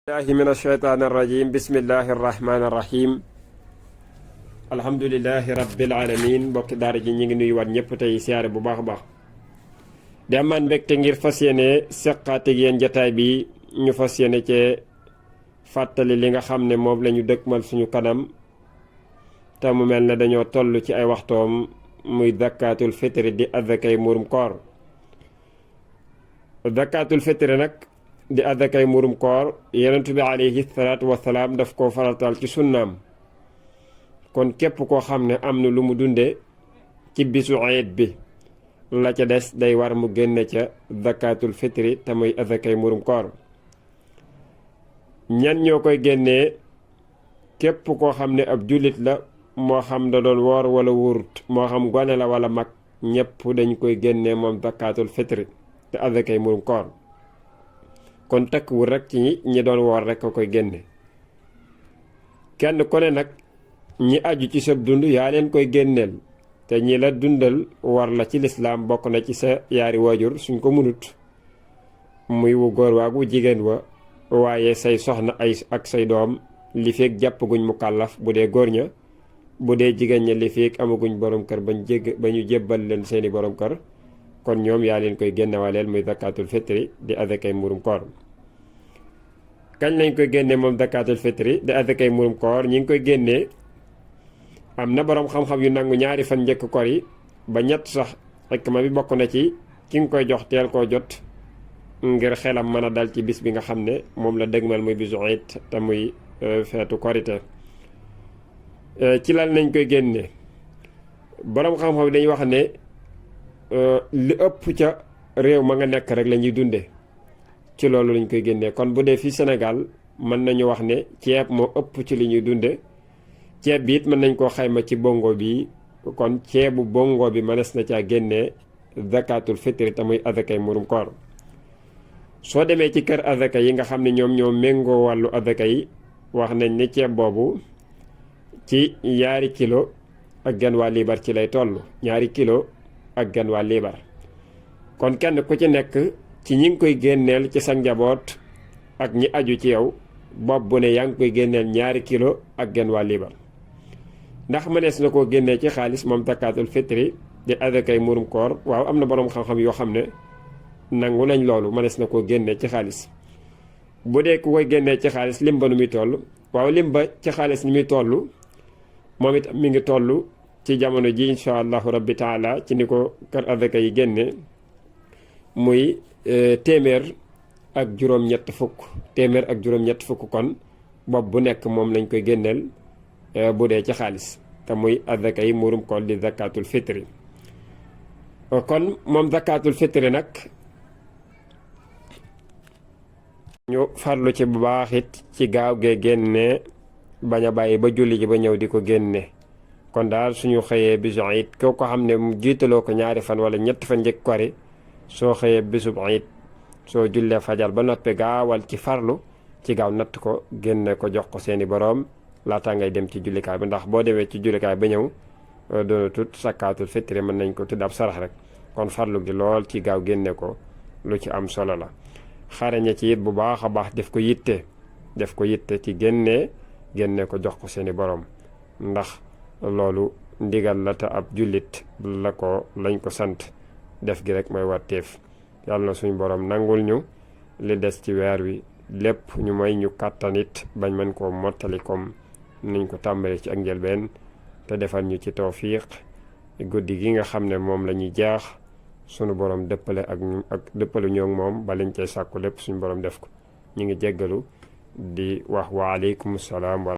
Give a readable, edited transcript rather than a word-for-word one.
الله من الشيطان الرجيم بسم الله الرحمن الرحيم الحمد لله رب العالمين bokki daara ji ñi ngi nuyu waat ñëpp tey siyaare bu baax a baax di amaan mbégte ngir fas yéene seqaat ak yéen jataay bi ñu fas yéene cee fàttali li nga xam ne moom la ñu dëkkmal suñu kanam te mu mel ne dañoo toll ci ay waxtoom muy zakaatul fitri di azakay murum koor zakaatul fitri nag di azakay murum koor yonent bi alayhi salaatu wasalaam daf koo faratal ci sunnaam kon képp koo xam ne am na lu mu dunde ci bisu ayit bi la ca des day war mu génne ca zakaatul fitri te muy azakay murum koor ñan ñoo koy génnee képp koo xam ne ab jullit la moo xam da doon woor wala wurut moo xam gone la wala mag ñépp dañ koy génnee moom zakaatul fitri te azakay murum koor kon takkwul rek ci ñi doon woor rek a koy génne kenn ku ne nag ñi aju ci sa dund yaa leen koy génneel te ñi la dundal war la ci lislaam bokk na ci sa yaari waajur suñ ko munut muy wu góor waa wu jigéen wa waaye say soxna ay ak say doom li feek jàppaguñ mu kàllaf bu dee góor ña bu dee jigéen ña li feek amaguñ borom kër ba ñu jébbal leen seeni borom kër kon ñoom yaa leen koy génnewaleel muy zakaatul fitri di azakay murum koor kañ lañ koy génnee moom zakaatul fitri di azakay murum koor ñi ngi koy génnee am na boroom xam-xam yu nangu ñaari fan njëkk koor yi ba ñett sax xikma bi bokk na ci ki nga koy jox teel koo jot ngir xelam mën a dal ci bis bi nga xam ne moom la dëgmal muy bisu Iid te muy feetu korite ci lan lañ koy génnee boroom xam-xam dañuy wax ne li ëpp ca réew ma nga nekk rek la ñuy dunde ci loolu lañ koy génnee kon bu dee fii Sénégal mën nañu wax ne ceeb moo ëpp ci li ñuy dunde ceeb bi it mën nañ koo xayma ci bongo bi kon ceebu bongo bi mënees na caa génnee zakaatul fitri te muy azakay murum koor soo demee ci kër azaka yi nga xam ne ñoom ñoo méngoo wàllu azaka yi wax nañ ne ceeb boobu ci ñaari kilo ak genn waa liibar ci lay toll ñaari kilo ak genn waa liibar kon kenn ku ci nekk ci ñi ngi koy génneel ci sa njaboot ak ñi aju ci yow bopp bu ne yaa ngi koy génneel ñaari kilo ak genn waa liibar ndax mënees na koo génnee ci xaalis moom zakaatul fitri di azakay murum koor waaw am na boroom xam-xam yoo xam ne nangu nañ loolu mënees na koo génnee ci xaalis bu dee ku koy génnee ci xaalis lim ba nu muy toll waaw lim ba ci xaalis ni muy toll moom it mi ngi toll ci jamono ji incha allahu rabbi taala ci ni ko kër azaka yi génne muy téeméer ak juróom-ñett fukk kon bopp bu nekk moom lañ koy génneel bu dee ci xaalis te muy azaka yi murum koor di zakaatul fitri kon moom zakaatul fitri nag ñu farlu ci bu baax it ci gaaw gee génne bañ a bàyyi ba julli ji ba ñëw di ko génne kon daal suñu xëyee bisu Iid ko xam ne mu jiitaloo ko ñaari fan wala ñetti fan njëkk kori soo xëyee bisub Iid soo jullee fajar ba noppi gaawal ci farlu ci gaaw natt ko génne ko jox ko seeni boroom laata ngay dem ci jullikaay bi ndax boo demee ci jullikaay ba ñëw doona tut zakaatul fitri mën nañ ko tudd ab sarax rek kon farlu gi lool ci gaaw génne ko lu ci am solo la xarañe ci it bu baax a baax def ko yitte ci génne ko jox ko seeni boroom ndax loolu ndigal la te ab jullit lañ ko sant def gi rek mooy warteef yàlla na suñu boroom nangul ñu li des ci weer wi lépp ñu may ñu kàttanit bañ mën koo mottali comme niñ ko tàmbalee ci ak njëlbeen te defal ñu ci tawfiq guddi gi nga xam ne moom la ñuy jaax suñu boroom dëppalu ñoo moom ba lañ cay sàkku lépp suñu boroom def ko ñu ngi jéggalu di wax wa aleykum salaam